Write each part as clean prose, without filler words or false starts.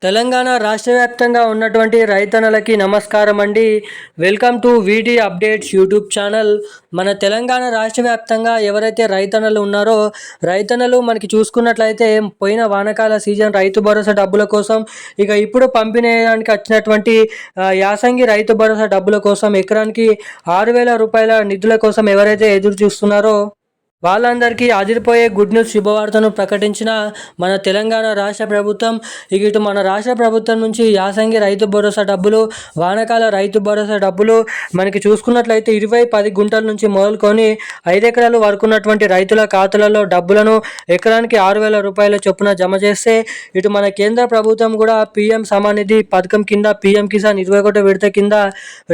తెలంగాణ రాష్ట్ర వ్యాప్తంగా ఉన్నటువంటి రైతన్నలకి నమస్కారం అండి. Welcome to వీటీ updates YouTube channel. మన తెలంగాణ రాష్ట్ర వ్యాప్తంగా ఎవరైతే రైతన్నలు ఉన్నారో రైతన్నలు మనకి చూసుకున్నట్లయితే పోయిన వానాకాల సీజన్ రైతు భరోసా డబ్బుల కోసం ఇక ఇప్పుడు పంపిణీయడానికి వచ్చినటువంటి యాసంగి రైతు భరోసా డబ్బుల కోసం ఎకరానికి 6,000 రూపాయల నిధుల కోసం ఎవరైతే ఎదురు చూస్తున్నారో వాళ్ళందరికీ అదిరిపోయే గుడ్ న్యూస్ శుభవార్తను ప్రకటించిన మన తెలంగాణ రాష్ట్ర ప్రభుత్వం. ఇటు మన రాష్ట్ర ప్రభుత్వం నుంచి యాసంగి రైతు భరోసా డబ్బులు, వానాకాల రైతు భరోసా డబ్బులు మనకి చూసుకున్నట్లయితే 10 గుంటల నుంచి మొదలుకొని 5 ఎకరాలు వరకు ఉన్నటువంటి రైతుల ఖాతాలలో డబ్బులను ఎకరానికి 6,000 రూపాయల చొప్పున జమ చేస్తే, ఇటు మన కేంద్ర ప్రభుత్వం కూడా పీఎం సమానిధి పథకం కింద పీఎం కిసాన్ 21 విడత కింద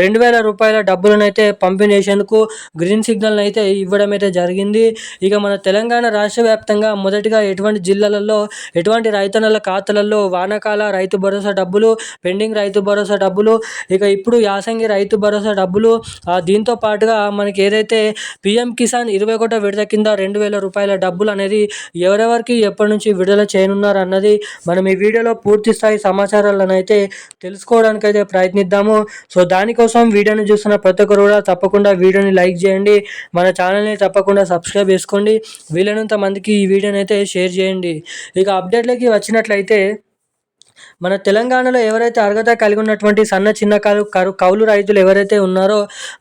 2,000 రూపాయల డబ్బులను అయితే పంపిణీ చేసేందుకు గ్రీన్ సిగ్నల్ అయితే ఇవ్వడం అయితే జరిగింది. ఇక మన తెలంగాణ రాష్ట్ర వ్యాప్తంగా మొదటిగా ఎటువంటి జిల్లాలలో ఎటువంటి రైతన్నల ఖాతాలలో వానాకాల రైతు భరోసా డబ్బులు, పెండింగ్ రైతు భరోసా డబ్బులు, ఇక ఇప్పుడు యాసంగి రైతు భరోసా డబ్బులు, దీంతో పాటుగా మనకి ఏదైతే పీఎం కిసాన్ 21 విడత కింద 2,000 రూపాయల డబ్బులు అనేది ఎవరెవరికి ఎప్పటి నుంచి విడుదల చేయనున్నారు అన్నది మనం ఈ వీడియోలో పూర్తి స్థాయి సమాచారాలను అయితే తెలుసుకోవడానికి అయితే ప్రయత్నిద్దాము. సో దానికోసం వీడియోని చూస్తున్న ప్రతి ఒక్కరు కూడా తప్పకుండా వీడియోని లైక్ చేయండి, మన ఛానల్ని తప్పకుండా సబ్స్క్రైబ్ చేసుకోండి, వీలైనంత మందికి ఈ వీడియోని అయితే షేర్ చేయండి. ఇక అప్డేట్లకి వచ్చినట్లయితే మన తెలంగాణలో ఎవరైతే అర్హత కలిగి ఉన్నటువంటి సన్న చిన్న కౌలు రైతులు ఎవరైతే ఉన్నారో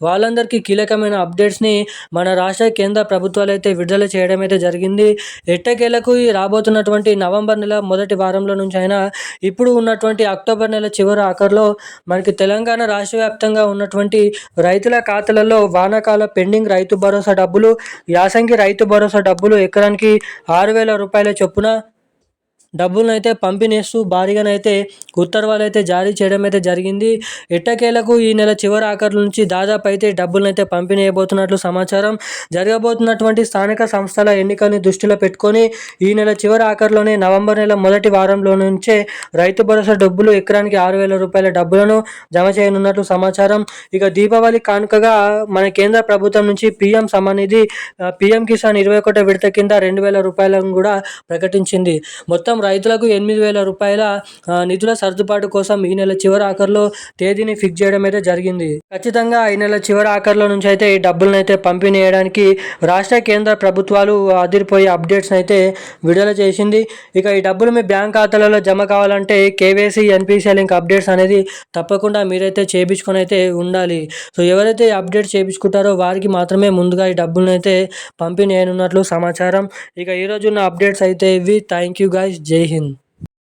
వాళ్ళందరికీ కీలకమైన అప్డేట్స్ని మన రాష్ట్ర కేంద్ర ప్రభుత్వాలు అయితే విడుదల చేయడం అయితే జరిగింది. ఎట్టకేలకు ఈ రాబోతున్నటువంటి నవంబర్ నెల మొదటి వారంలో నుంచి అయినా ఇప్పుడు ఉన్నటువంటి అక్టోబర్ నెల చివరి ఆఖరిలో మనకి తెలంగాణ రాష్ట్ర వ్యాప్తంగా ఉన్నటువంటి రైతుల ఖాతాలలో వానాకాల పెండింగ్ రైతు భరోసా డబ్బులు, యాసంగి రైతు భరోసా డబ్బులు ఎకరానికి 6,000 రూపాయల చొప్పున డబ్బులను అయితే పంపిణీస్తూ భారీగానైతే ఉత్తర్వులు అయితే జారీ చేయడం అయితే జరిగింది. ఎట్టకేలకు ఈ నెల చివరి ఆఖరు నుంచి దాదాపు అయితే డబ్బులను అయితే పంపిణీ చేయబోతున్నట్లు సమాచారం. జరగబోతున్నటువంటి స్థానిక సంస్థల ఎన్నికల్ని దృష్టిలో పెట్టుకొని ఈ నెల చివరి ఆఖరులోనే నవంబర్ నెల మొదటి వారంలో నుంచే రైతు భరోసా డబ్బులు ఎకరానికి 6,000 రూపాయల డబ్బులను జమ చేయనున్నట్లు సమాచారం. ఇక దీపావళి కానుకగా మన కేంద్ర ప్రభుత్వం నుంచి పీఎం సమానిధి పీఎం కిసాన్ 21 విడత కింద 2,000 రూపాయలను కూడా ప్రకటించింది. మొత్తం రైతులకు 8,000 రూపాయల నిధుల సర్దుబాటు కోసం ఈ నెల చివరి ఆఖరిలో తేదీని ఫిక్స్ చేయడం అయితే జరిగింది. ఖచ్చితంగా ఈ నెల చివరి ఆఖరిలో నుంచి అయితే ఈ డబ్బులను అయితే పంపిణీ చేయడానికి రాష్ట్ర కేంద్ర ప్రభుత్వాలు అదిరిపోయే అప్డేట్స్ అయితే విడుదల చేసింది. ఇక ఈ డబ్బులు మీ బ్యాంక్ ఖాతాలలో జమ కావాలంటే కేవైసీ ఎన్పిసిఐ లింక్ అప్డేట్స్ అనేది తప్పకుండా మీరైతే చేయించుకొని అయితే ఉండాలి. సో ఎవరైతే అప్డేట్స్ చేయించుకుంటారో వారికి మాత్రమే ముందుగా ఈ డబ్బులను అయితే పంపిణీ అయినట్లు సమాచారం. ఇక ఈరోజు ఉన్న అప్డేట్స్ అయితే ఇవి. Thank you guys. జై హింద్.